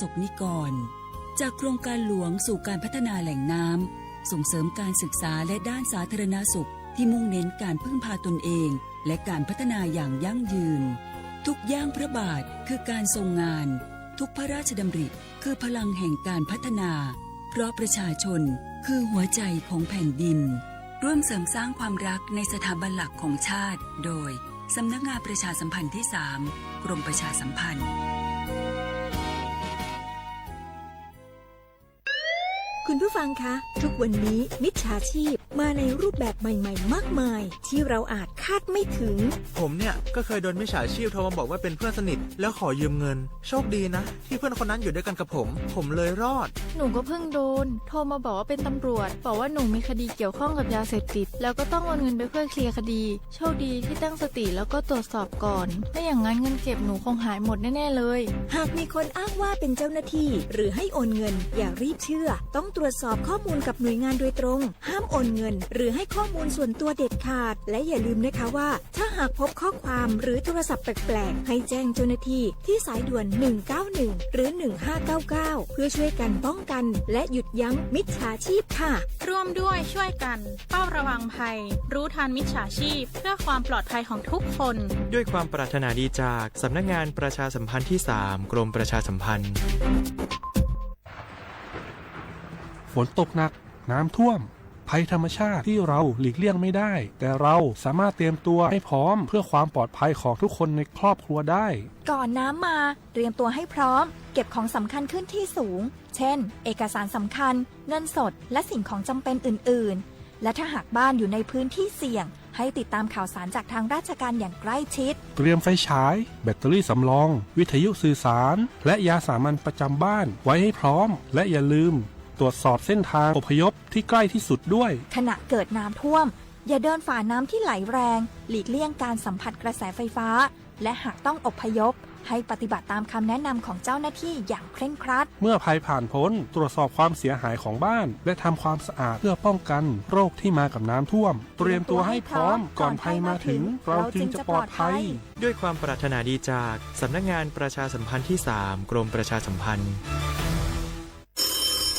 ศกนิกรจากโครงการหลวงสู่การพัฒนาแหล่งน้ำส่งเสริมการศึกษาและด้านสาธารณสุขที่มุ่งเน้นการพึ่งพาตนเองและการพัฒนาอย่างยั่งยืนทุกย่างพระบาทคือการทรงงานทุกพระราชดำริคือพลังแห่งการพัฒนาเพราะประชาชนคือหัวใจของแผ่นดินร่วมเสริมสร้างความรักในสถาบันหลักของชาติโดยสำนักงานประชาสัมพันธ์ที่ 3 กรมประชาสัมพันธ์คุณผู้ฟังคะทุกวันนี้มิจฉาชีพมาในรูปแบบใหม่ๆมากมายที่เราอาจคาดไม่ถึงผมเนี่ยก็เคยโดนมิจฉาชีพโทรมาบอกว่าเป็นเพื่อนสนิทแล้วขอยืมเงินโชคดีนะที่เพื่อนคนนั้นอยู่ด้วยกันกับผมเลยรอดหนูก็เพิ่งโดนโทรมาบอกว่าเป็นตำรวจบอกว่าหนูมีคดีเกี่ยวข้องกับยาเสพติดแล้วก็ต้องโอนเงินไปเพื่อเคลียร์คดีโชคดีที่ตั้งสติแล้วก็ตรวจสอบก่อนไม่อย่างนั้นเงินเก็บหนูคงหายหมดแน่ๆเลยหากมีคนอ้างว่าเป็นเจ้าหน้าที่หรือให้โอนเงินอย่ารีบเชื่อต้องตรวจสอบข้อมูลกับหน่วยงานโดยตรงห้ามโอนเงินหรือให้ข้อมูลส่วนตัวเด็ดขาดและอย่าลืมนะคะว่าถ้าหากพบข้อความหรือโทรศัพท์แปลกๆให้แจ้งเจ้าหน้าที่ที่สายด่วน191หรือ1599เพื่อช่วยกันป้องกันและหยุดยั้งมิจฉาชีพค่ะร่วมด้วยช่วยกันเฝ้าระวังภัยรู้ทันมิจฉาชีพเพื่อความปลอดภัยของทุกคนด้วยความปรารถนาดีจากสำนักงานประชาสัมพันธ์ที่ 3 กรมประชาสัมพันธ์ฝนตกหนักน้ำท่วมภัยธรรมชาติที่เราหลีกเลี่ยงไม่ได้แต่เราสามารถเตรียมตัวให้พร้อมเพื่อความปลอดภัยของทุกคนในครอบครัวได้ก่อนน้ำมาเตรียมตัวให้พร้อมเก็บของสำคัญขึ้นที่สูงเช่นเอกสารสำคัญเงินสดและสิ่งของจำเป็นอื่นๆและถ้าหากบ้านอยู่ในพื้นที่เสี่ยงให้ติดตามข่าวสารจากทางราชการอย่างใกล้ชิดเตรียมไฟฉายแบตเตอรี่สำรองวิทยุสื่อสารและยาสามัญประจำบ้านไว้ให้พร้อมและอย่าลืมตรวจสอบเส้นทางอพยพที่ใกล้ที่สุดด้วยขณะเกิดน้ำท่วมอย่าเดินฝ่าน้ำที่ไหลแรงหลีกเลี่ยงการสัมผัสกระแสไฟฟ้าและหากต้องอพยพให้ปฏิบัติตามคำแนะนำของเจ้าหน้าที่อย่างเคร่งครัดเมื่อภัยผ่านพ้นตรวจสอบความเสียหายของบ้านและทำความสะอาดเพื่อป้องกันโรคที่มากับน้ำท่วมเตรียมตัวให้พร้อมก่อนภัยมาถึงเราจึงจะปลอดภัยด้วยความปรารถนาดีจากสำนักงานประชาสัมพันธ์ที่ 3 กรมประชาสัมพันธ์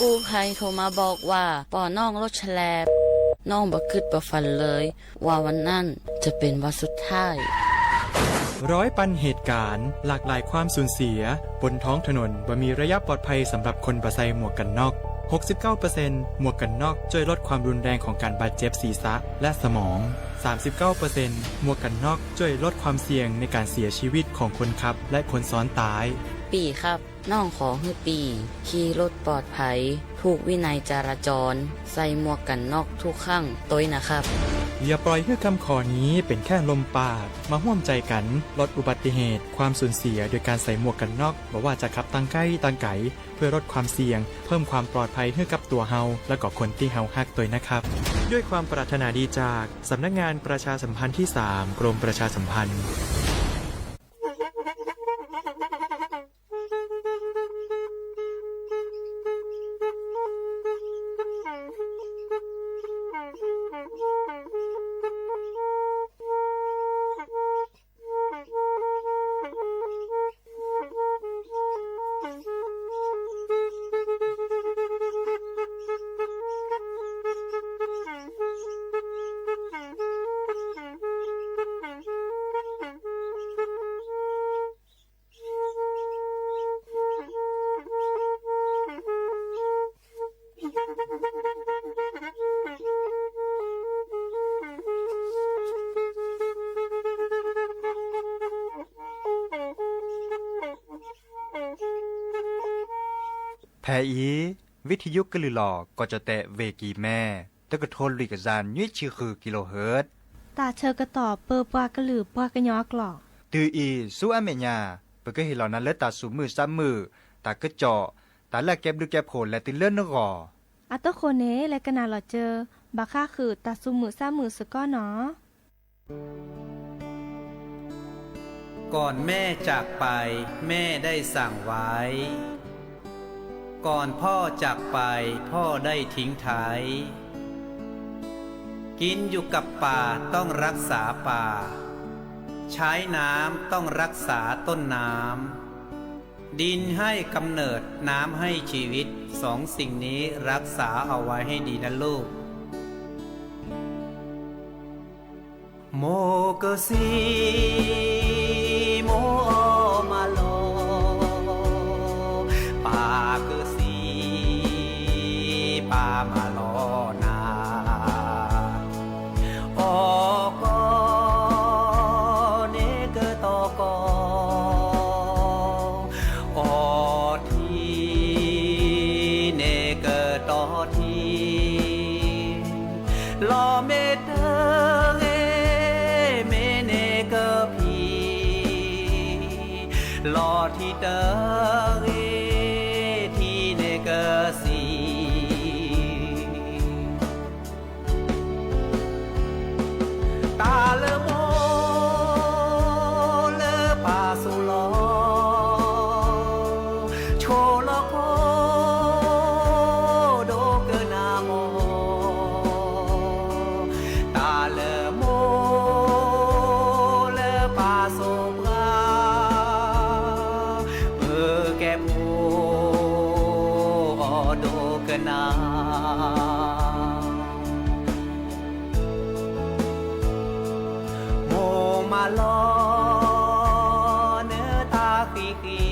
กู้ภัยโทรมาบอกว่าป่อน้องรถแฉลบน้องบ่คิดบ่ฝันเลยว่าวันนั้นจะเป็นวันสุดท้ายร้อยปันเหตุการณ์หลากหลายความสูญเสียบนท้องถนนบ่มีระยะปลอดภัยสำหรับคนบ่ใส่หมวกกันน็อก 69% หมวกกันน็อกช่วยลดความรุนแรงของการบาดเจ็บศีรษะและสมอง 39% หมวกกันน็อกช่วยลดความเสี่ยงในการเสียชีวิตของคนขับและคนซ้อนท้ายปีครับน้องขอให้ปีขี่รถปลอดภัยถูกวินัยจราจรใส่หมวกกันน็อกทุกครั้งตัวนะครับอย่าปล่อยให้คำขอนี้เป็นแค่ลมปากมาร่วมใจกันลดอุบัติเหตุความสูญเสียโดยการใส่หมวกกันน็อกบอกว่าจะขับตั้งใกล้ตั้งไกลเพื่อลดความเสี่ยงเพิ่มความปลอดภัยให้กับตัวเฮาและก็คนที่เฮาฮักตัวนะครับด้วยความปรารถนาดีจากสำนักงานประชาสัมพันธ์ที่ 3 กรมประชาสัมพันธ์แพอีวิทยุกลือหลอกก็จะแตะเวกีแม่ตะกะทนลิกจานยุ้ยชื่อคือกิโลเฮิรตซ์ตาเชอกระตอบเปอปากระหลือปากระยอกหลอกตืออีสู้อเมญาเปิดก็เห็นเหล่านั้นและตาสูมือซ้ำมือตากระเจาะตาแลกแก็บดูแก็บโผลและติเลื่อนนกออัตโคเนและกนาหลอเจอบาค่าคือตาสูมือซ้ำมือสก้อเนาะก่อนแม่จากไปแม่ได้สั่งไว้ก่อนพ่อจากไปพ่อได้ทิ้งท้ายกินอยู่กับป่าต้องรักษาป่าใช้น้ำต้องรักษาต้นน้ำ ดินให้กำเนิดน้ำให้ชีวิตสองสิ่งนี้รักษาเอาไว้ให้ดีนะลูกโมกสีโมมาโลปากสีปามาโลนาโอกเนกโตโกโอทีเนกโตทีลอเมเตลอที่เตอที่เนกสีตาเลโมเลปาสุโลโชโลโคโดเกนาโมตาเลโมเลปาสุนาโมมาลอเนตาคีคี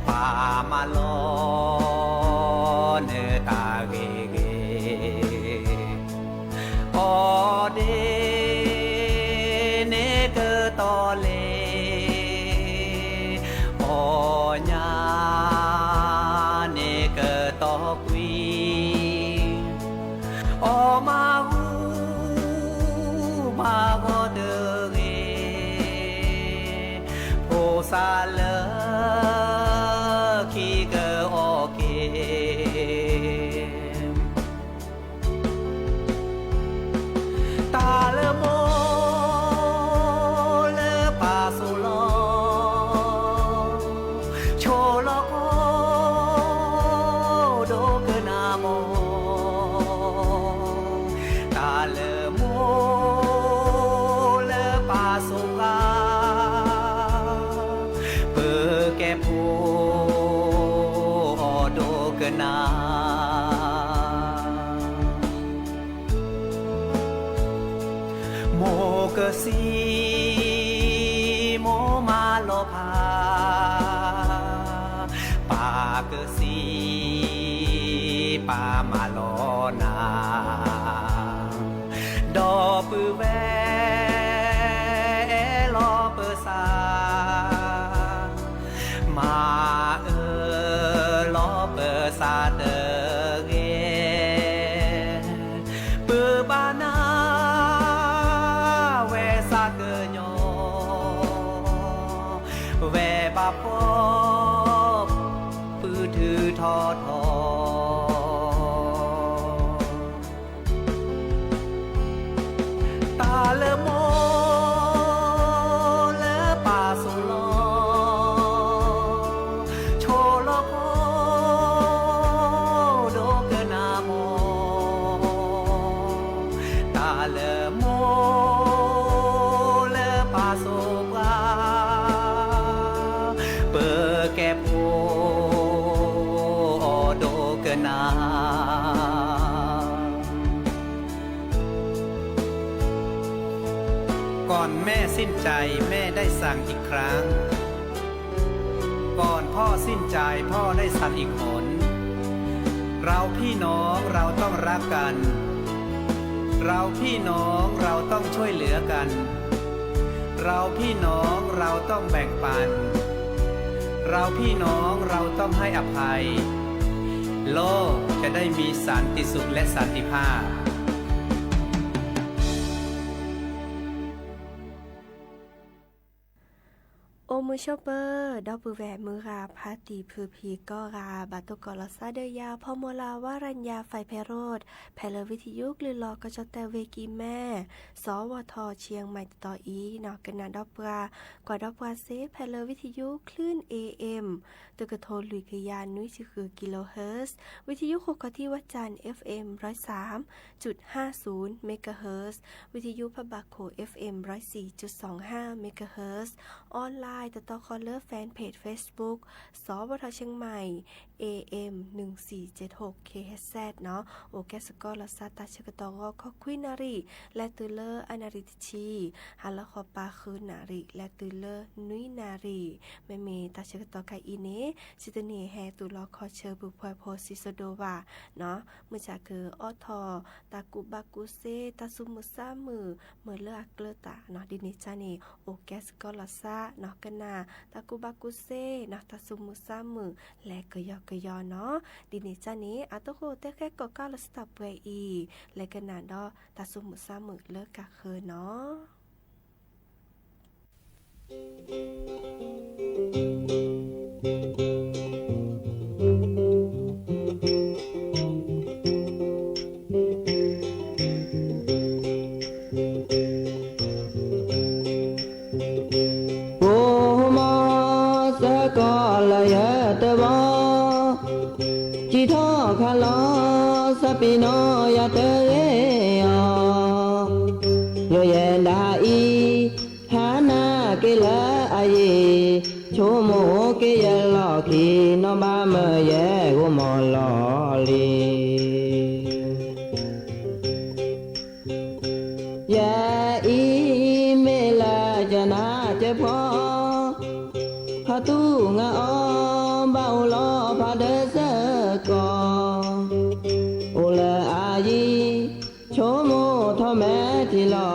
ปามาลอเนตาเกเกโอเดเนเกตอเลโอญาตอกวีโอมาหูมาโกเดเกโพซาเลคีเกโอเกตาเลโมเลปาสุโลโชโลโคตาเลโมเลปาสุกาเปแกโพโดกนาโมกสีโมมาโลภาปากสีปามาโลนาดอปือแวลอเปอซามาลอเปอซาเตเกปือบานาเวซาเกโยเวบาปอบปือถือทอทอตาเลโมเลปาสุโลโชโลโคโดเกนาโมตาเลโมเลปาสุกาเปแกโพโดเกนาก่อนแม่สิ้นใจแม่ได้สั่งอีกครั้งก่อนพ่อสิ้นใจพ่อได้สั่งอีกหนเราพี่น้องเราต้องรักกันเราพี่น้องเราต้องช่วยเหลือกันเราพี่น้องเราต้องแบ่งปันเราพี่น้องเราต้องให้อภัยโลกจะได้มีสันติสุขและสันติภาพ โอมือชอปเปอร์ดอกบือแหวมือราพาตีพือพีก็ราบาตุกอลซาเดียพอโมลาวารัญญาไฟไพโรดแพลวิทยุกลือลอกจแต่เวกีแม่สวทเชียงใหม่ต่ออีนอกกันนาดอกปลากว่าดอกปลาเซแพลวิทยุคลื่น AM ตึกโทนลุยกยานนุ้ยคือกิโลเฮิรตซ์วิทยุโคกที่วัดจันทร์ FM 103.50 เมกะเฮิรตซ์วิทยุพบาโค FM 104.25 เมกะเฮิรตซ์ออนไลน์ ติดต่อคอลเลอร์แฟนเพจ Facebook สวทเชียงใหม่ AM 1476 KHZ เนาะโอแกสกอลซาตาชกตอขอคุยนารีและตือเลอร์อนาริตชีฮัลละขอปาคืนนารีและตือเลอร์นุยนารีแม่เมตาชกตอไกอีเนสิตเนแฮตุลอคอเชอร์บุพอยโพซิโซโดวาเนาะเมื่อจากคือออทอตากุบากุเซตาซุมุซามือเมื่อเลือกเกลตาเนาะดินิจานีโอแกสกอลซาเนาะกันนาตากุบากุเซเนาะตาซุมุซามือและกยเนาะดินิจานีอาตุโคเตแค่ก็ก้าลสตับเวอีและกันนาดอตาซุมุซามือเลิกกะเคอเนาะปีโนยาเตเรโยเยดาอีหานาเกลาอายีโชโมเกยลอคีโนบาเมเยกุมอลอลียาอีเมลาจนาเจพอพาตูงาอเบาลอพาเดเซกอโชโมทอแม่ที่ลอ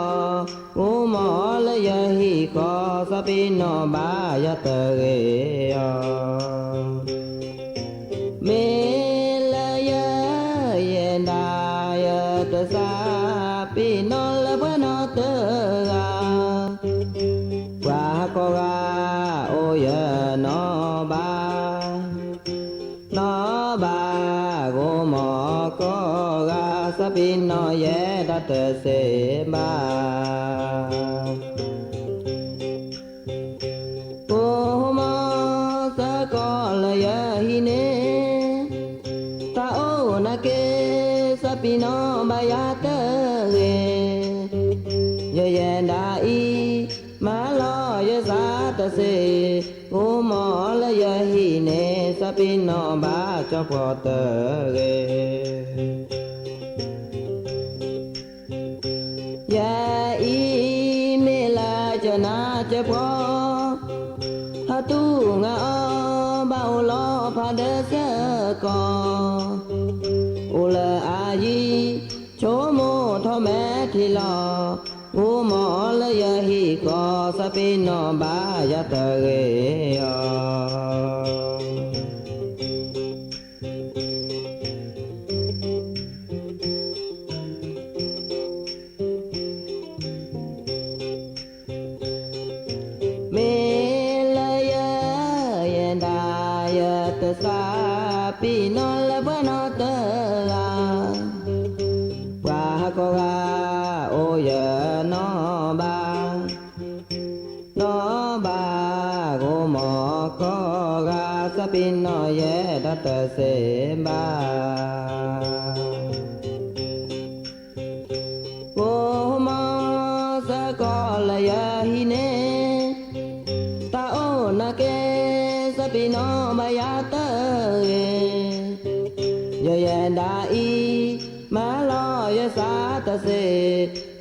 งูหมอละยะฮีกอสปิโนบายะเตเรเมละยะเยนดายะตะสาปิโนละพะนอเตกาวาโกกาโอยะนอบานอบาโกหมอกอกาสปิโนเยดัตเสบาโอมอสกอลยะหิเนตาโอนาเกสปิโนบายาเตเรเยเยนดาอีมาลอยสาตเสโอมอลยะหิเนสปิโนบาจอปอเตเรยาอีเมลาจนาเจพอหาตูงาเบาลอพาเดเซกออุลอายีโชโมทอแม่ที่ลองูหมอละยะฮีกอสปิโนบายะเตเรสาปีโนละพะนอเตกาวาโกกาโอยะนอบานอบาโกหมอกอกาสปิโนเยดัตเสบาโกหมอสกอลยะหิเนตาโอนาเกสปิโนบายาเตเรเยเยนดาอีมาลอยสาตเส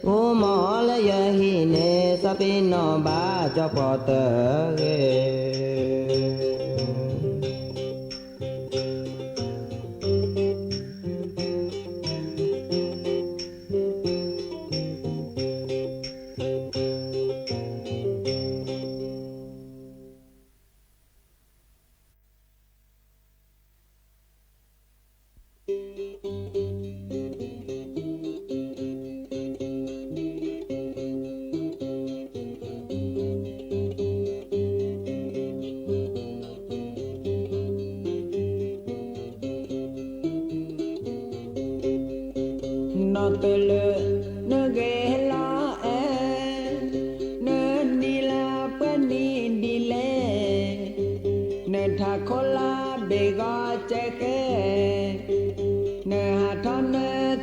โอหมอละยะหิเนสปิโนบาจอปอเตเรเตเลเนเกลาเอเนนีลาเปนีดีเลเนทาโคลาเบกาเจเกเนหาทอนเน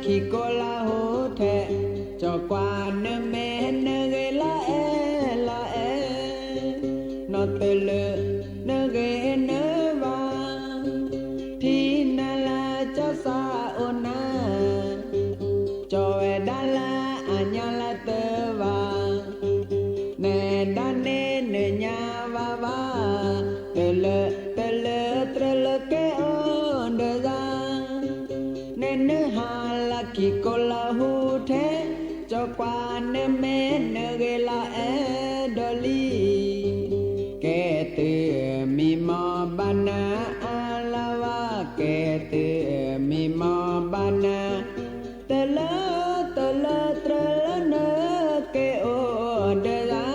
คิโกลาโฮเทจอกวาเนเมเนเกลาเอนอเต บานาอาลาวะเกตือมีมอบานาเตลอเตลอเตลเนเกโอเดลา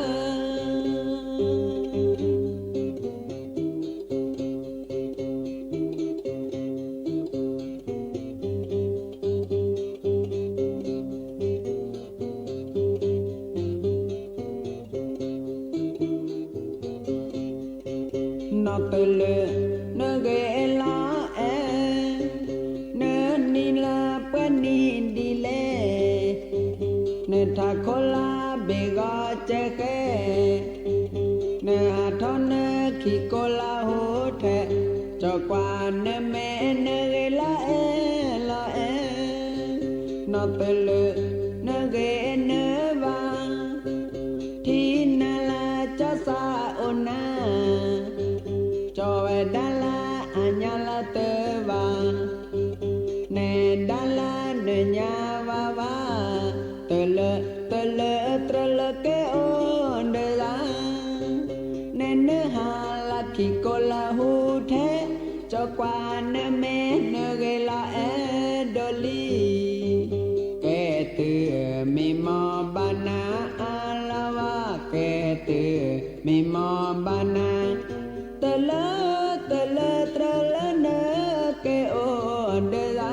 เตลเนเกลาเอเนนีลาปนีดีเลเนทาโคลาเบกาเจเกเนอาทอนเนคิโกลาโฮเทจกวาเนเมเนเกลาเอลาเอนเตลเนเกเนวาทีนาลาจะซาโอนาจอเวดาลาอัญญาลาเตวาเนดาลาเนญาวาวาเตเลเตเลเตเลเกโอเดลาเนเนหาลาคิโกลาหูเทจกวาเนเมเนเกลาเอโดลีเกตือมีมอบานาอาลาวะเกตือมีมอบานาเตลเตลเตลเนเกโอเดลา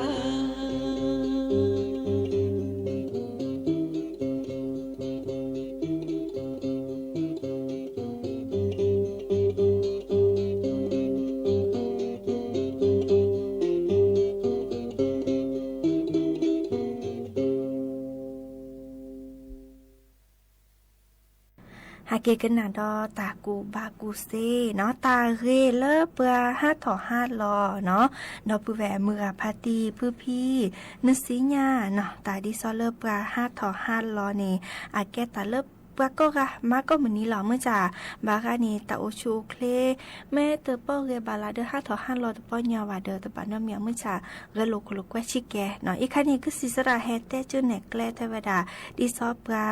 หาเกกันนาดอตากูบากูเซเนาะตาเรเลเปือห้าถอห้าลอเนาะดอปือแหวมือพาตีพื้พี่นสิญาเนาะตาดิซอเลเปือห้าถอห้าลอนี่อาแกตาเลปะก็กะมาก็มื้อนี้หรอเมื่อจ่าบากานี่ตาโอชูเคลแม่เตป้อเรบาลาเดห้าถอห้าลอตป้อยาวาเดตปานเมียเมื่อจ่าเรโลโคโลแควชิแกเนาะอีคันนี้คือสิสระแฮเตจื้อแหนกแกลเทวดาดิซอปรา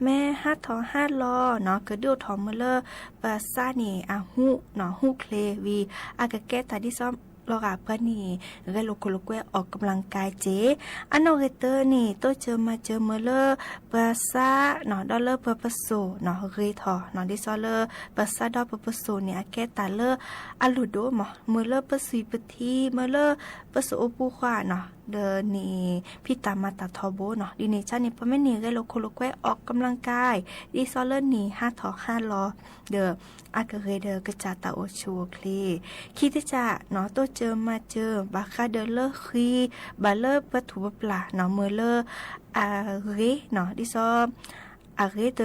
แม่ห้าถอห้าลอเนาะกระดูทอมเลอปาซานี่อาหูเนาะหูเคลวีอากะแกตาดิซอลอกาปนี่เรโลโคโลแควออกกำลังกายเจอันโนเรเตอร์นี่โตเจอมาเจอเมเลอปาซาเนาะดอลเลอร์เปปโซเนาะเรทอเนาะดิซอเลอปาซาดอเปปโซเนี่ยอาแกตาเลออาลูโดมเมเลอปสุยปทีเมเลอปสโอปูควาเนาะเดนี่พี่ตามาตาทอโบเนาะดิเนชานี่ปะแม่นี่เรโลโคโลแควออกกำลังกายดิซอเลอร์นี่ห้าถอห้าลอเดอากเรเดกจาตาโอชูคลีคิดจะเนาะโตเจอมาเจอบาคาเดเลอร์คีบาเลอร์ปะถูปลาเนาะเมเลออาเรเนาะดิซออาเรเ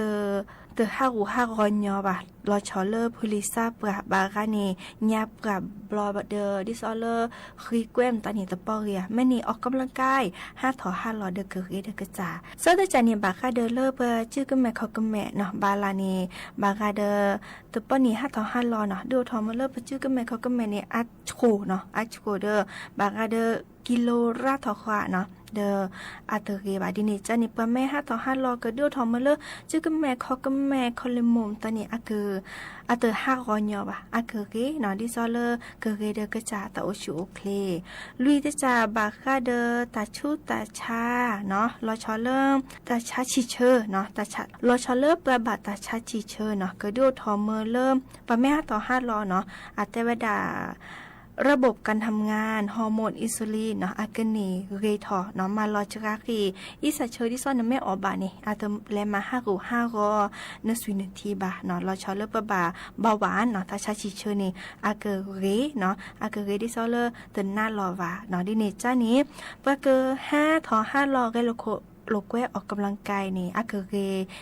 ดฮารูฮารอนยอบะลอชอเลอร์พลิซาปราบากานีญาปราบลอเดดิซอเลอร์คีแกมตานี่ตะปอเรียแม่นี่ออกกำลังกายห้าถอห้าลอเดเกเรเดกจาซอเดจานี่บาคาเดเลอร์เปชื่อกะแม่เขากะแม่เนาะบาลานีบาคาเดตะปอนี่ห้าถอห้าลอเนาะดูทอมเลอร์ชื่อกะแม่เขากะแม่นี่อัดโคเนาะอัดโคเดบาคาเดกิโลราทอควาเนาะเดอาเตเรบาดิเนจานี่ปะแม่ห้าถอห้าลอกระดูทอมเลอชื่อกะแม่เขากะแม่คอเลมมตานี่อะเกอาเตห้ารอนยอบะอะเกเรเนาะดิซอเลอเกเรเดกจาตาโอชูโอเคลุยตจาบาคาเดตาชูตาชาเนาะลอชอเลอตาชาชิเชเนาะตาชาลอชอเลอปะบาตาชาชิเชเนาะกระดูทอมเลอปะแม่ห้าต่อห้ารอเนาะอาเตวดาระบบการทำงานฮอร์โมนอินซูลินเนาะอากนีเรทอเนาะมาลอจราคีอิสะเชอดิซอนไม่ออบานี่อาตแลมา5 รอนสุนทีบาเนาะลอชอเลปะบาเบาหวานเนาะถ้าชาชิเชอนี่อากเรเนาะอากเรดิซอเลตนหน้าลอวาเนาะดิเนจานี้ปะเก5 รอเกโลโคโลกแวออกกำลังกายนี่อากเร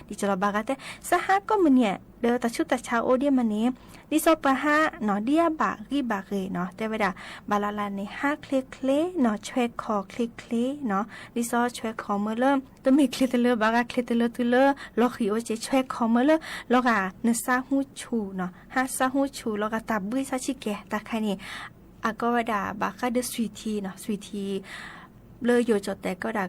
ดิจลบากาเตสหะก็มันเนี่ยเดอตาชุตาชาโอเดียมันนี้ดิโซปะฮะเนาะเดียบารีบาเรเนาะแต่เวลาบาลาลาในห้าเคลเคลเนาะช่วยคอเคลเคลเนาะดิโซช่วยคอเมื่อเริ่มตัวมีเคลเตเลบากาเคลเตเลตุเลลอคิโอเจช่วยคอเมื่อเริ่มลอกาเนซาฮูชูเนาะฮาซาฮูชูลอกาตาบุยซาชิเกะตาใครนี่อากวดาบาคาเดสวีทีเนาะสวีทีเลยโยจดแต่ก็ดา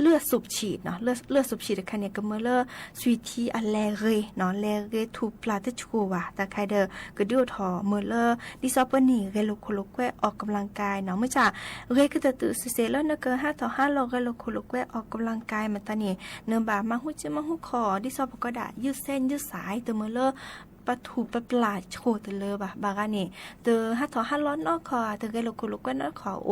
เลือดสูบฉีดเนาะเลือดสูบฉีดคันเนี่ยก็เมื่อเลอสวีทีอันแลเรเนาะแลเรทูปลาตะชูว่ะแต่ใครเด้อก็ดูทอเมื่อเลอดิซอปนี่เรโลโคโลแควออกกำลังกายเนาะเมื่อจ้าเรก็จะตื่นเสร็จแล้วเนอะก็5 ต่อ 5โลเรโลโคโลแควออกกำลังกายมันตานี่เนื้อบามาหูจิมาหูคอดิซอปก็ได้ยืดเส้นยืดสายแต่เมื่อเลอปะถูปะปลาโชตเลยบ่ะบางอันนี่เตอ5 ต่อ 5ร้อนนอกคอเตอเรโลโคโลแวนอกคอโอ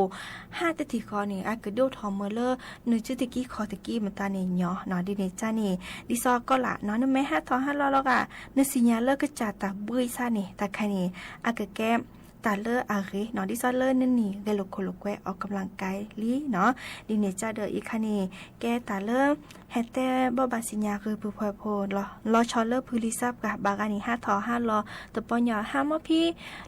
5ตะทีคอนี่อะก็ดูทอเมื่อเลอเนื้อจุดตะกี้คอตะกี้มันตานี่เนาะเนาะดิเนจ้านี่ดิซอก็ละเนาะนั่นแม่5 ต่อ 5ร้อนแล้วก็เนื้อสิญญาเลอก็จะตาบุยซะนี่แต่ใครนี่อะก็แก้ตาเลออาเรเนาะดิซอเลอนั่นนี่เรโลโคโลแควออกกำลังกายลีเนาะดิเนจ้าเดออีคันนี่แก้ตาเลอแฮแต่บ่บาสิญญาคือผู้พอยโพรอชอเลอร์พูลิซับกับบางอันนี่5 ต่อ 5รอตะปอนยอ5มอพี่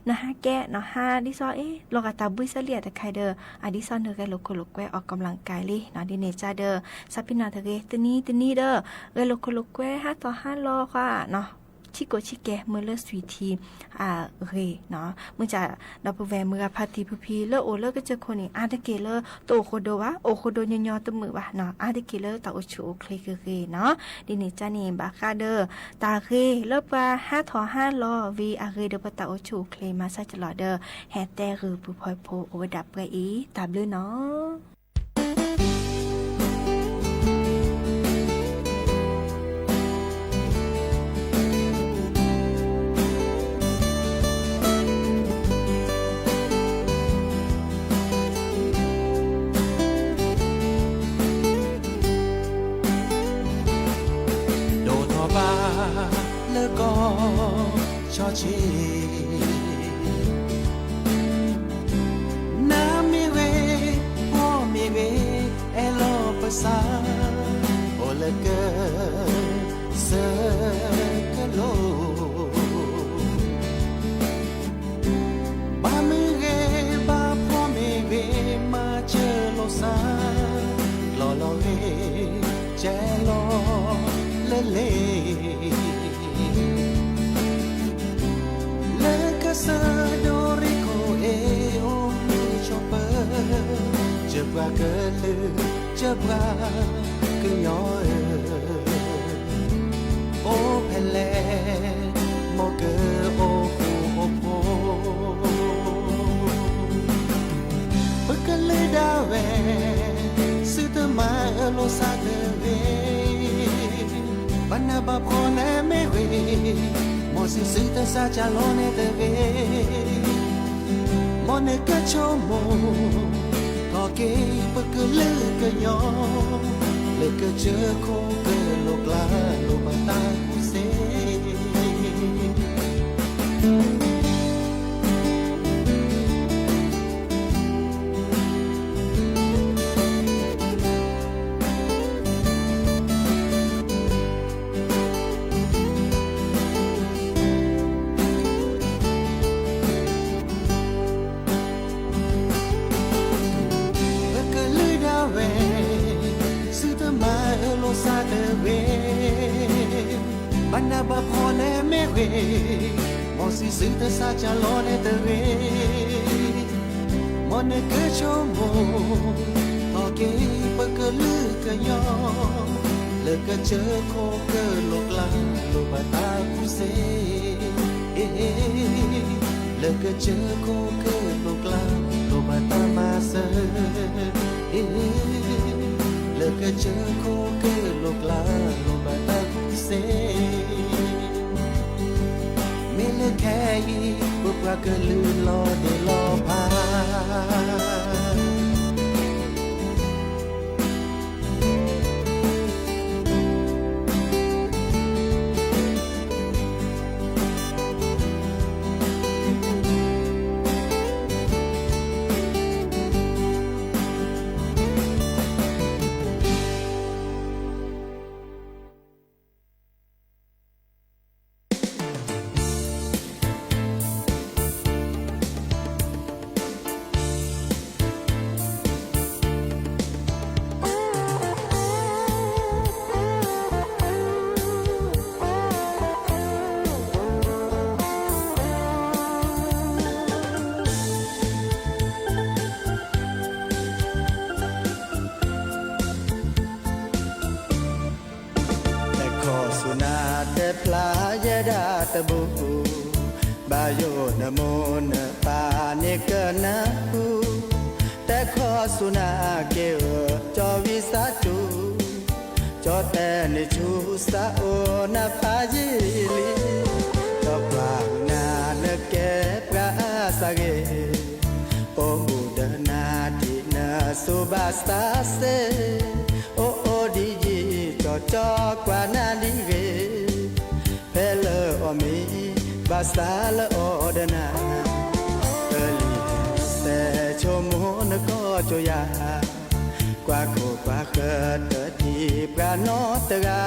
นะฮะแก้เนาะ5ดิซอลอกะตาบุยซะเลียแต่ใครเด้ออะดิซอเนอเรโลโคโลแควออกกำลังกายลีเนาะดิเนจ้าเด้อซับพินาเทเรตนี้เด้อเรโลโคโลแคว5 ต่อ 5รอค่ะเนาะชิโกชิแกเมื่อเลสวีทีเรเนาะเมื่อจะดับแวเมื่อพาติพีเลโอเลก็เจอคนนี้อาร์ตเกเลโตโคโดวะโอโคโดยอตมือวะเนาะอาร์ตเกเลตาโอชูเคลเกเรเนาะดิเนจานี่บาคาเดอตาเรเลิกว่า5 ต่อ 5รอวีอาเรเดปตาโอชูเคลมาซาจลอเดอแฮแต่รือผู้พอยโพโอดับไปอีตาบลือเนาะชอชีน้ำมีเวพ่อมีเวเอโลภาษาโอเลเกเซกโลบามือเกบาพ่อมีเวมาเจอโลซาลอลอเวเจลอเลเลJabra que nhoi o pele mo que o po porque le da ve si te ma lo sa de ve bana ba prone me ve mo si te sa cha lo ne de ve mo ne ka chomo que porque le que yo le que yo con que lo claro mata se Bana ba phone me we mo si si ta sa cha lo ne te we mo ne ke cho mo to ke pa ke lu ke yo le ke che ko ke lo kla lo ba ta ku se le ke che ko ke lo kla lo ba ta ma se le ke che ko ke lo kla lo ba ta ku se Mele kai bukwa ke lu lo de lo pa พลายดาตะบูบาโยนโมนปาเนกนะฮูแต่ขอสุนาเกวจอวิสาจูจอแต่ในชูสาโอนาพาจิลีจอปานาเนเกปราสาเกโอมูดนาดินาสุบาสตาเซโอโอดีจีจอจอกว่านาดีเกเพลออมีบาสตาลออดนาเอลีเซโชโมนก็โจยากว่าโคกว่าเกิดเกิดที่ปราโนตกา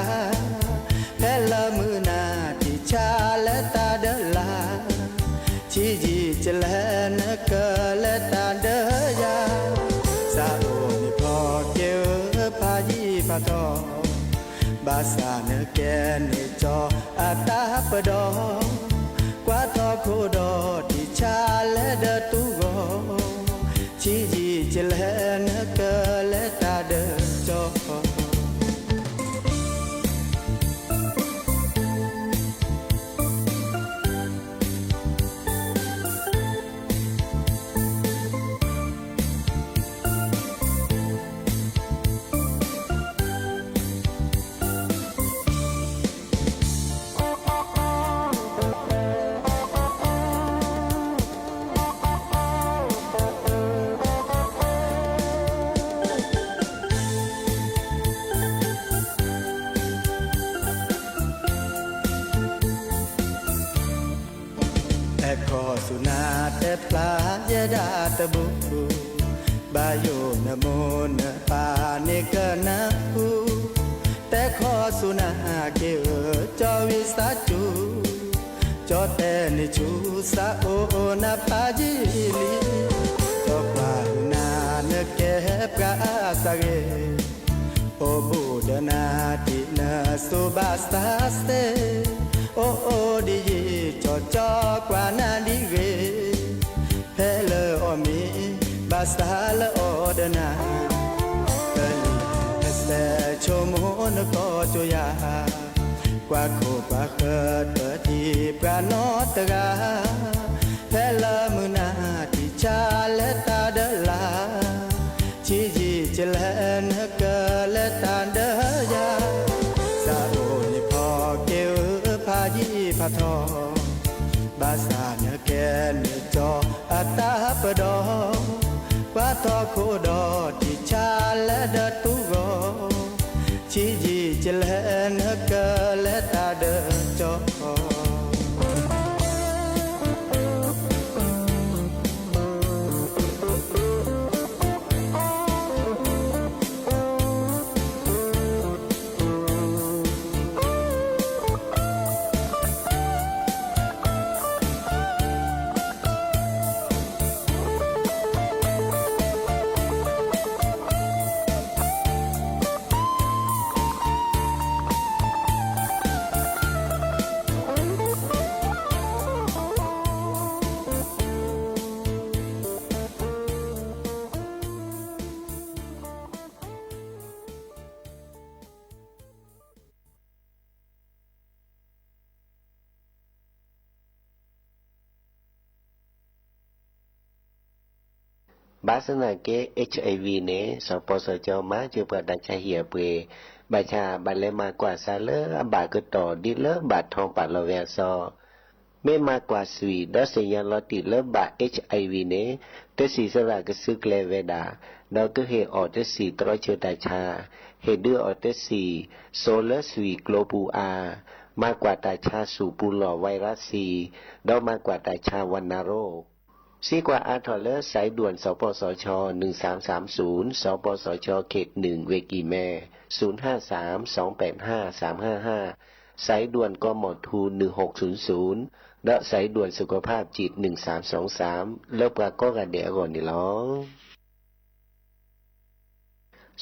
เพลมือนาที่ชาและตาเดลาชีจีเจเลนเกและตาเดยาสาโอนิพอเกวพายีพาทอบาสาเนแกเนจออาตาปดอกว่าทอโคดอที่ชาและเดตุโกชีจีเจเลนเกและตาเดจอขอสุนาแต่ปลายดาตะบุบาโยนโมนปาเนกนะฮูแต่ขอสุนาเกวจอวิสาจูจอแต่ในชูสาโอนาพาจิลีจอปานาเนเกปราสาเกโอบูดนาตินาสุบาสตาสเตโอโอดีจอจอกว่านาดีเกเพลออมีบาสตาลออดนาเกลีเสโชโมนก็โจยากว่าโคกว่าเกิดเกิดที่ปราโนตกาเพลมือนาที่ชาและตาเดลาชีจีเจเลนเกและตาเดยาสาโอนิพอเกวพายีพาทอบาสาเนแกเนจออาตาปดอกว่าทอโคดอที่ชาและเดตุโกชีจีเจเลนเกและตาเดจอบาสนาเก HIV เนสปสจมาจุปดัชเหียเปบาชาบัลเลมากว่าซาเลอบากต่อดิเลบาทองปาลเวซอเมมากว่าสวีดอสยาลติเลบา HIV เนเตสีสระกซึกเลเวดาดอกเฮออเตสีตรอเชตาชาเฮดืออเตสีโซเลสวีโกลปูอามากกว่าตาชาสูปูหล่อไวรัสซีดอกมากกว่าตาชาวันนาโรซีกว่าอาทอเลอร์สายด่วนสปสช1330สปสชเขต1เวกีแม่053-285-355สายด่วนกมทู1600และสายด่วนสุขภาพจิต1323เลิกปรากฏกันเดี๋ยวก่อนนี่ล้อ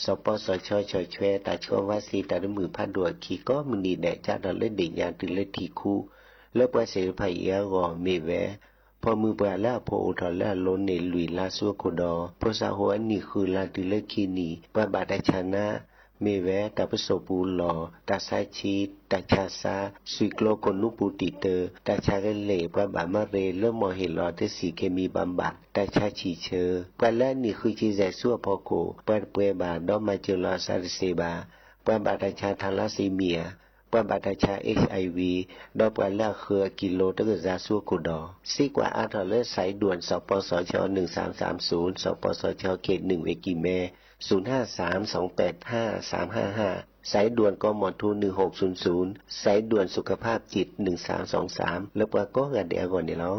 สปสชชอยช่วยตาชวาสีตาดมือพัดดัวขี่ก็มึงดีแดจ้าดอลเล่นเด็กยานตื่นเล่นทีคู่เลิกว่าเสียภัยเยอะก่อมีแวพอมือปลาแล้วพออุทธรแล้วล้นในลุยลาสัวโคดอพอสาหัวนี่คือลาติเลคีนีปะบาดชนะ เมแวตาปโสปูหลอตาซาชีตาชาซาสุยโกโลกนุปูติเตอตาชาเกเลปะบามะเรเริ่มมอเฮลอเตสีเคมีบำบัดตาชาชีเชอปะและนี่คือชีแซซัวพอโกปะเปบาดอมาเจลอซาริเซบาปะบาตาชาทาลาซีเมียปะบาตาชา HIV ดอปะและเครือกิโลตะกซาซัวกุดอซีกว่าอาทอเลสายด่วนสปสช1330สปสชเขต1เวกิเม053-285-355สายด่วนกมท1600สายด่วนสุขภาพจิต1323แล้วปะก็กันเดียวก่อนนี่แล้ว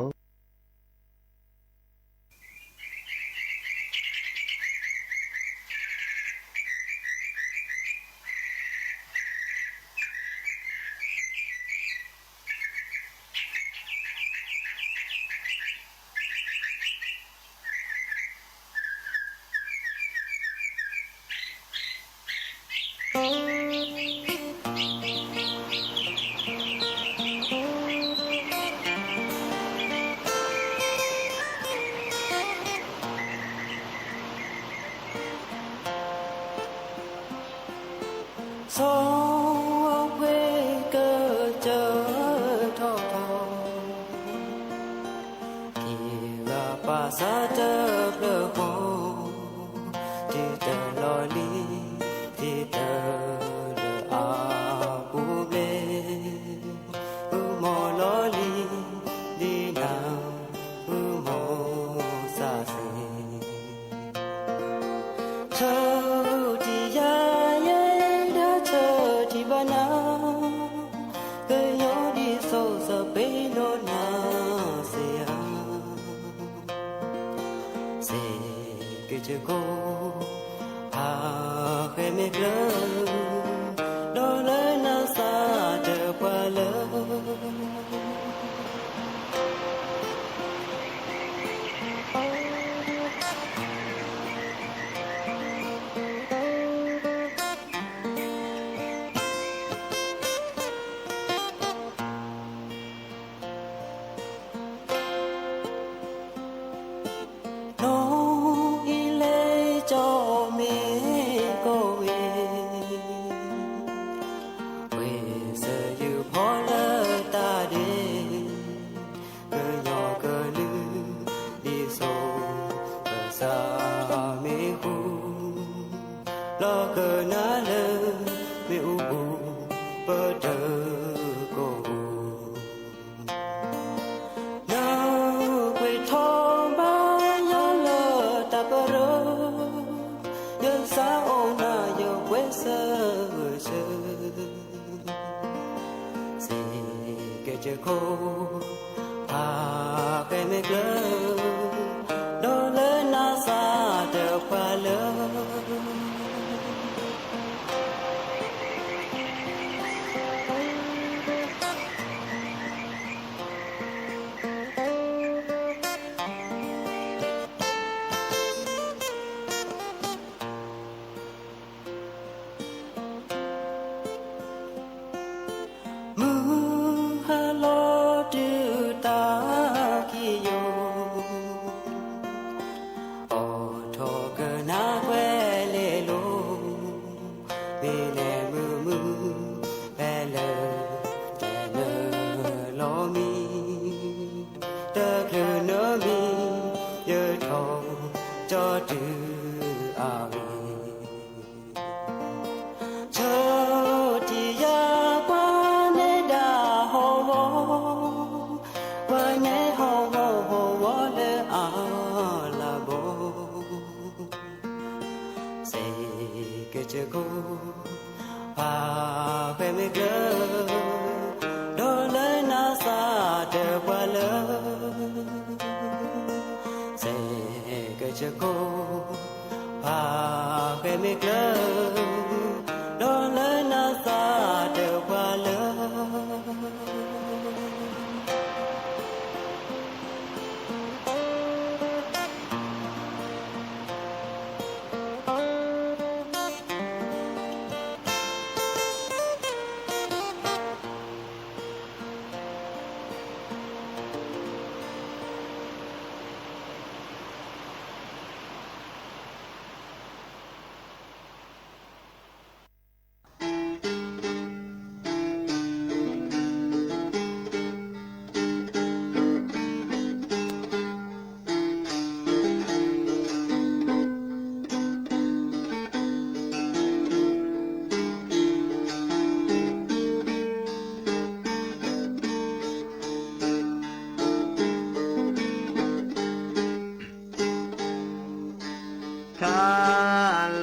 ข้า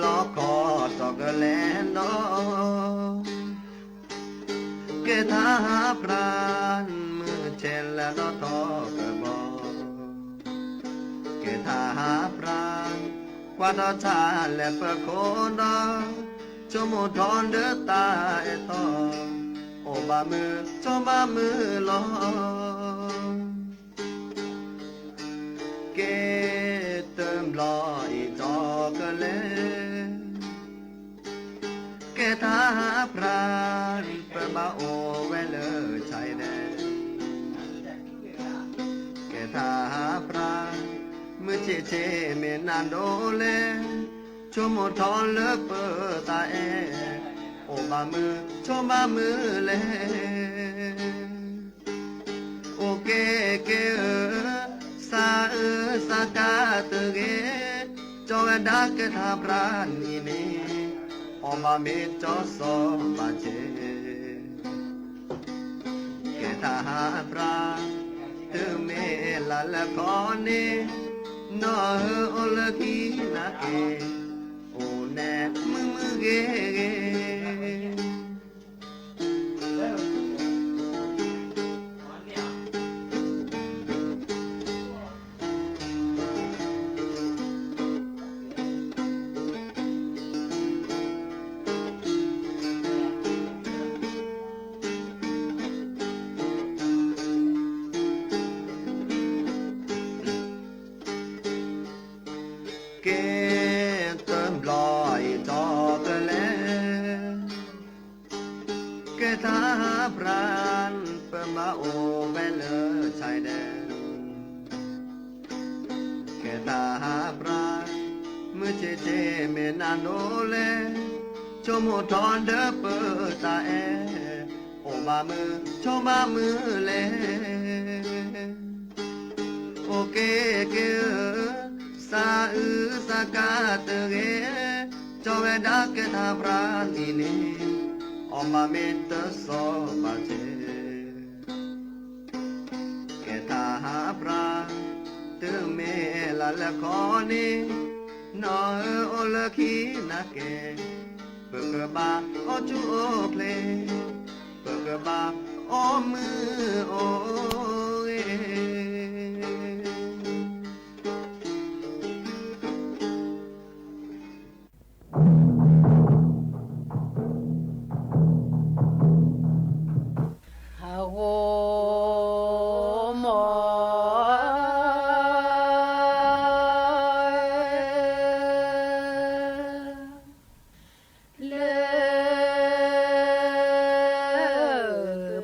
ล้อคอตอกแลนอเกทาพรานมือเชลและนอตอกบอเกทาพรานกว่าดอชาและเปโคดอจมูทอนเดตาเอตอโอบามือจบามือลอเกเติมลอยจอกเลเกทาพรานเปบาโอเวเลชายแดนเกทาพรานมือเชเชเมนันโดเลชมทอนเลเปตาเอโอบามือชมบามือเลโอเกเกสาสากาตเกจอดาเกทาพรานนี่โอบาเมจอสอบาเจเกทาพรานเธอเมลาละคอนีนอโอลกีนาเกโอแนมือเกเกเติมลอยจอกแลเกทาพรานเปมาโอเวเลชายแดนเกทาพรานมือเจเจเมนาโนเลชมทอนเดเปตาเอโอบามือชมบามือเลโอเกเกสาสากาตเกจอเวดาเกทาพรานนี่ออมาเมตโซบาเจเกทาพรานเตเมลาละคอนีนอโอลคีนาเกเปกบาโอจูโอเพลเปกบาโอมือโอเอโอ้หมอเล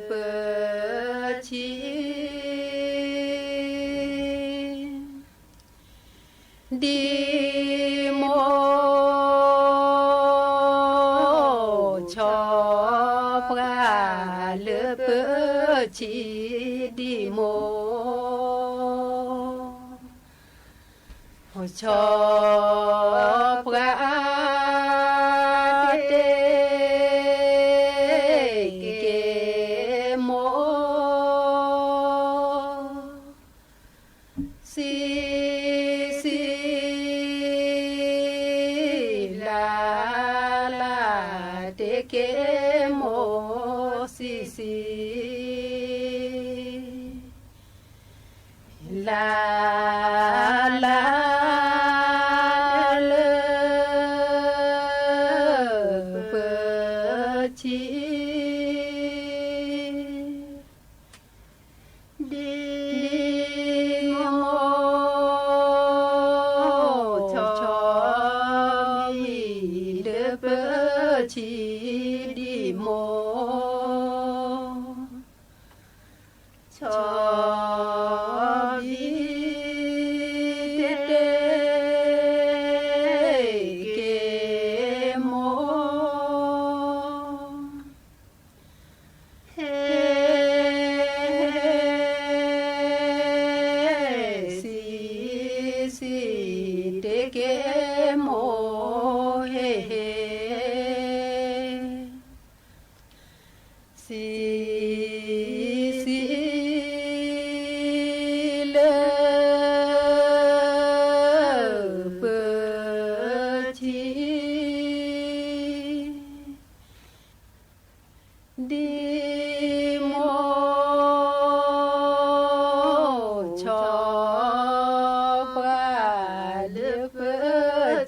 เปิดชีดีโมชอพระเลเปิดชีดีโมชอพระเตเกโมสีลาเตเกโมสีลาเลเปิดชีดีโมชอมีเดเปิดชีดีโมชอบยีเตเตเกโมเฮสีเตเกโมเฮสีเลเปิด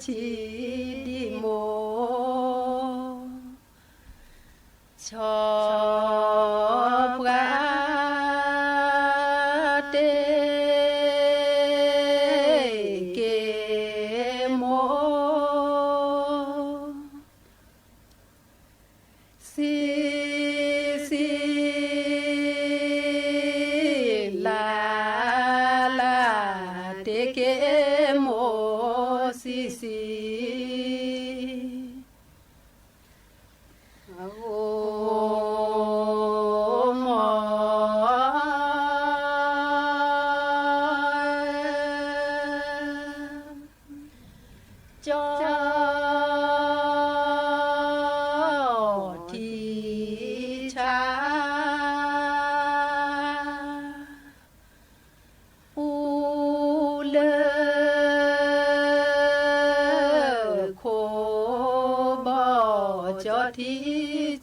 ชีดีโมชอพระเตเกโมสิสิลาลาเตเกโมสิสิโอมอจอทีชาอูเลโคบอจอที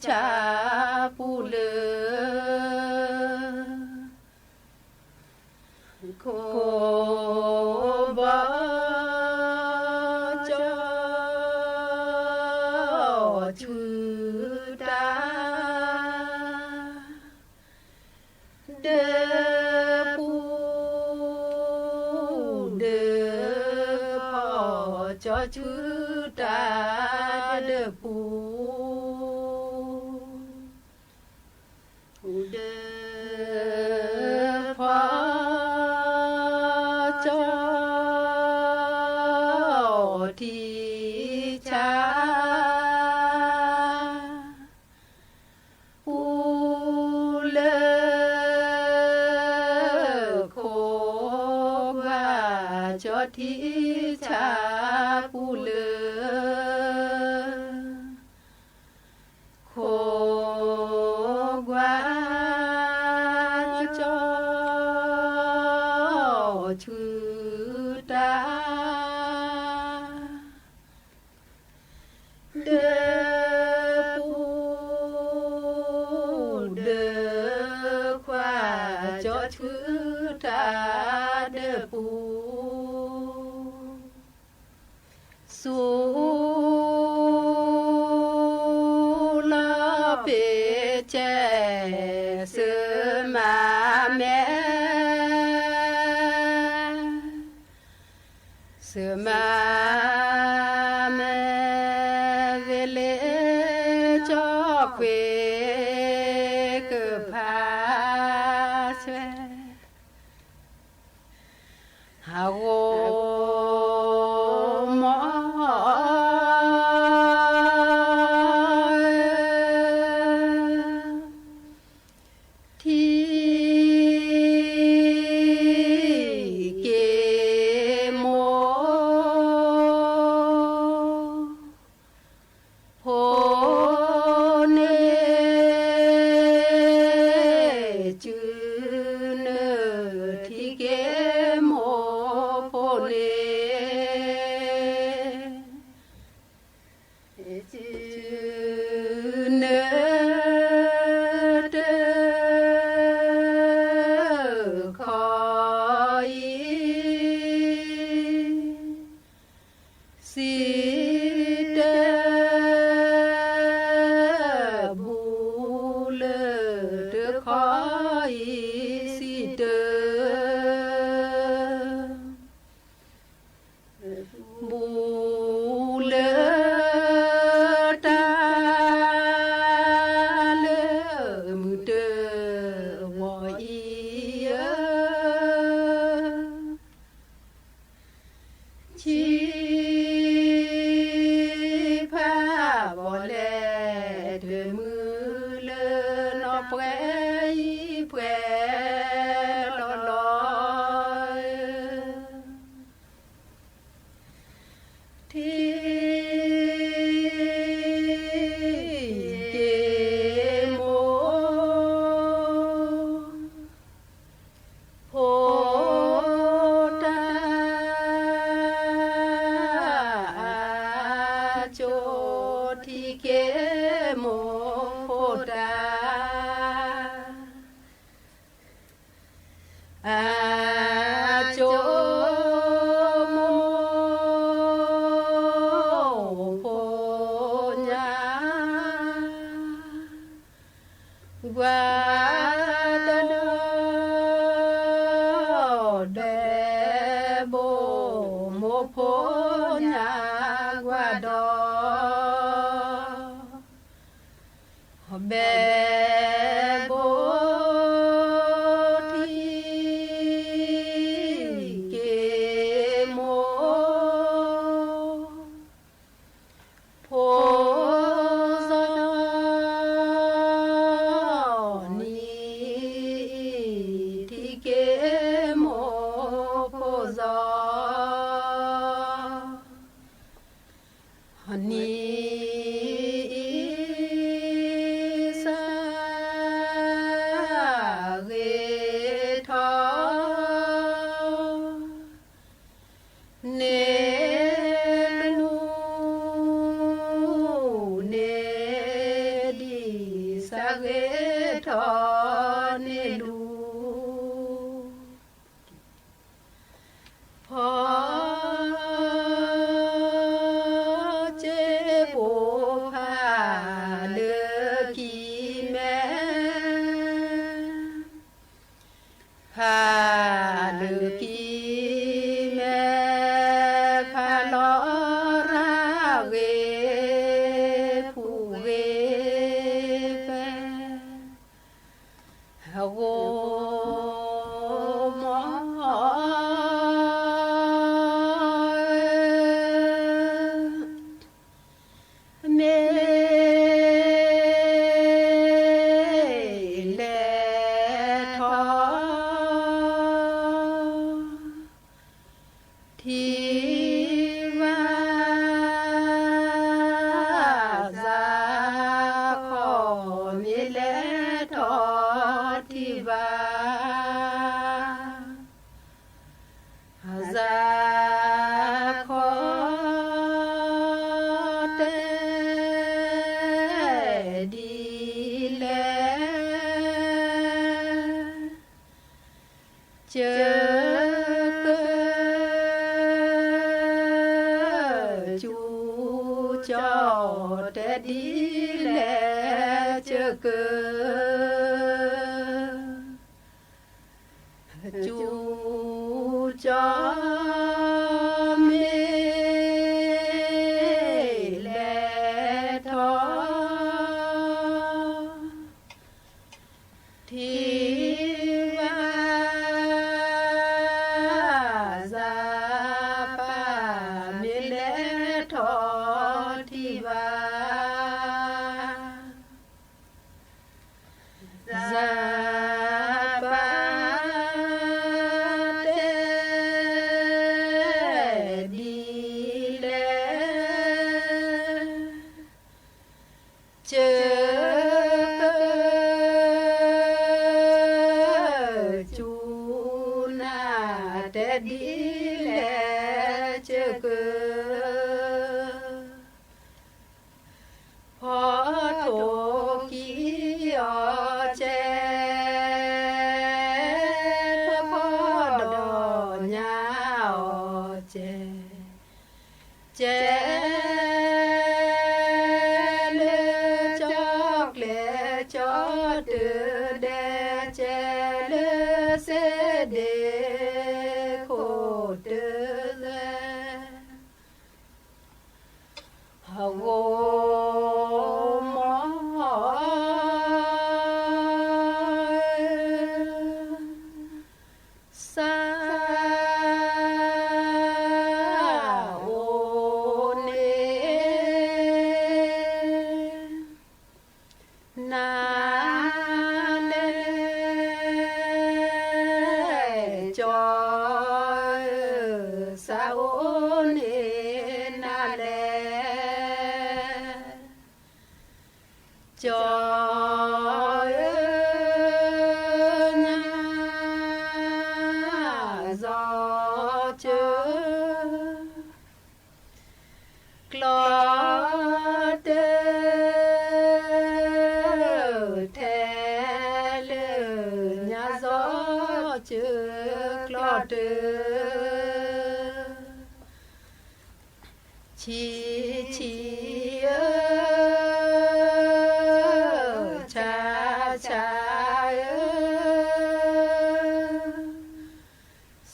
ชาปูเลโคบอจอชืดาเดปูเดพอจอชืดาเดปูเดพอจอทีชาอูเลโคบาจอทีชาปูเลโคกวาจอชืตาเดปูเดควาจอชืตาเดปูสูลาเปเจสมาแม่สมาแม่เวเลจอเควกพาเชฮาโกมอทีเกโมโพเนจืเนทีเกโมโพเนจืเนเดคอยสิเดบูเลเดคอยสิเดบูเลตาเลมือเดวอีชีพาบ่แลเดมือเลนอแปรแปรลอลอยที่เกโมโพตาโจที่เกโมโพตาอาโจโม โพญากว่าดอเบโบทีเกโมโพซอนีทีเกโมโพซอฮันนี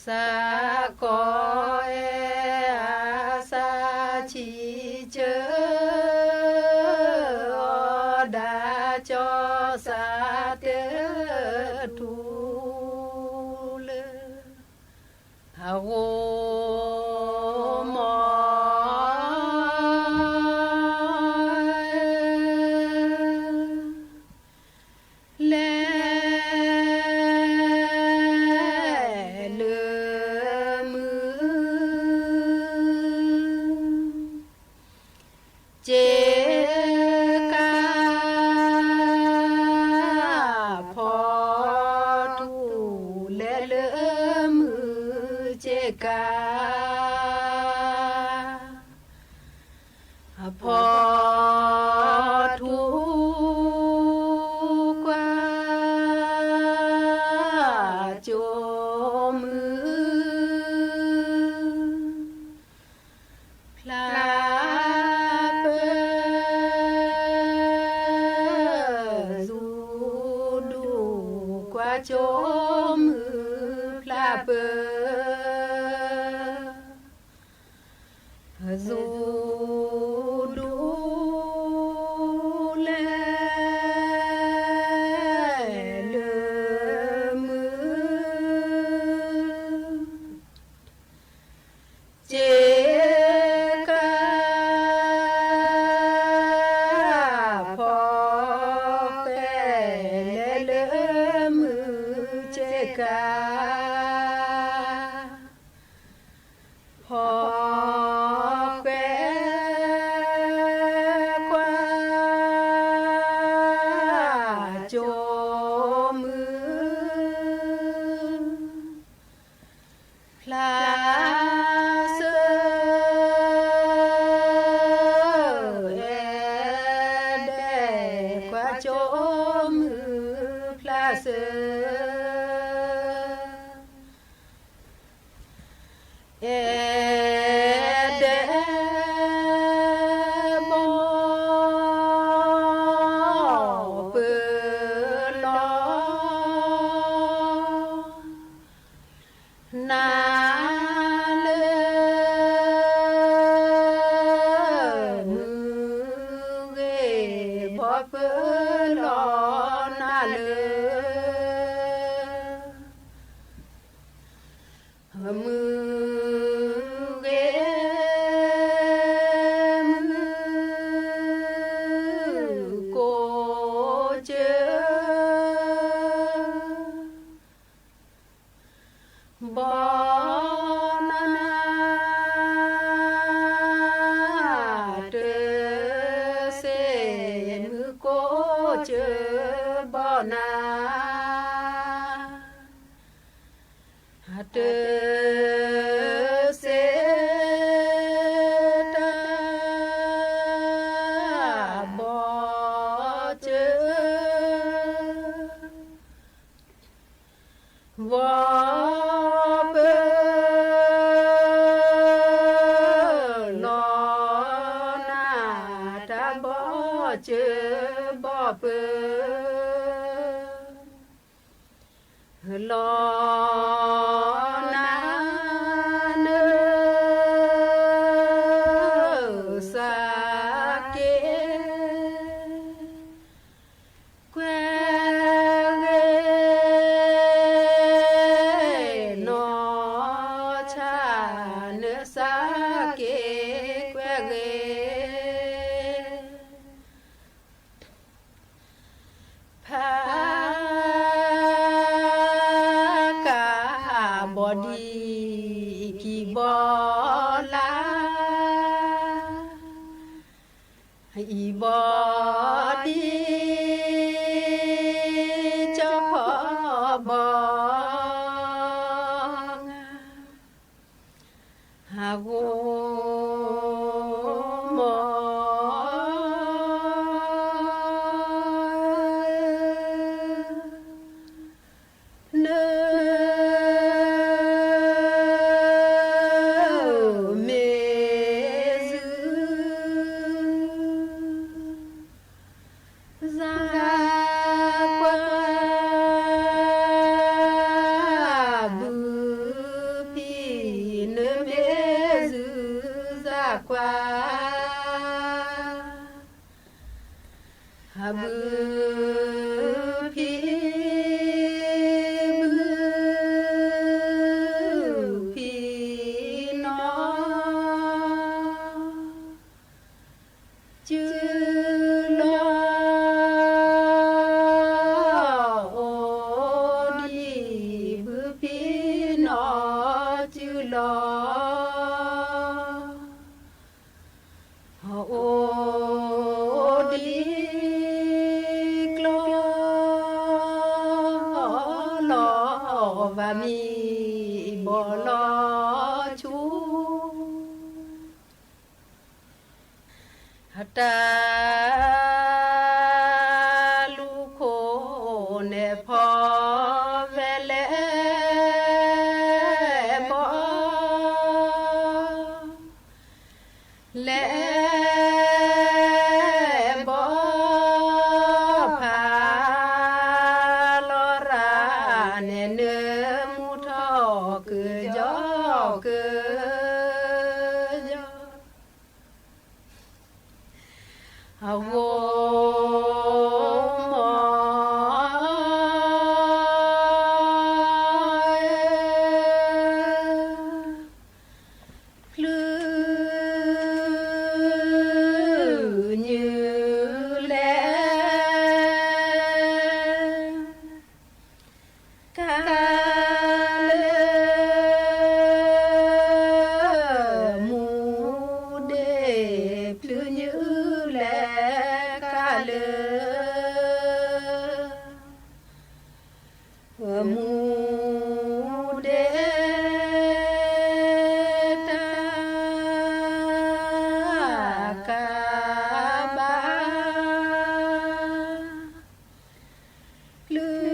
สะกอเอ ลาเปสูดูกว่าโจมือพลาเปสูดูแลเลือมือเจกาพอแปและเลือมือเจกาพอแควกว่าโจมือพลาเสเอเดกว่าโจมือพลาเสเอเดบอเปิดลอนาเลมือเกบอเปิดลอนาเลมือเกมือโกเจบอนานาเตเสมือโกเจบอนาเตเสตาบอเจวอเปลอนาตาบอเจบอเปลอนาเนสาเกแควเกนอชาเนสาเกแควเกพากาบอดีกีบอลาอีบอดีเจ้าพอบองหาโกมอเนเมซืซากว่าบุพีเนเมซืซากว่าบุพีจือลอโอดีบุพีนอจือลอโอดีกลอลอวามีบ่ลอชูตาลูโคเนพอเวเลบอ และบ่พาลอราเนเนื้อมูทอคือยอคือยอเอาโวหมอพลือยือแลกาเลหมูเดพลือยือแลกาเลหมูเดตากาบาลือ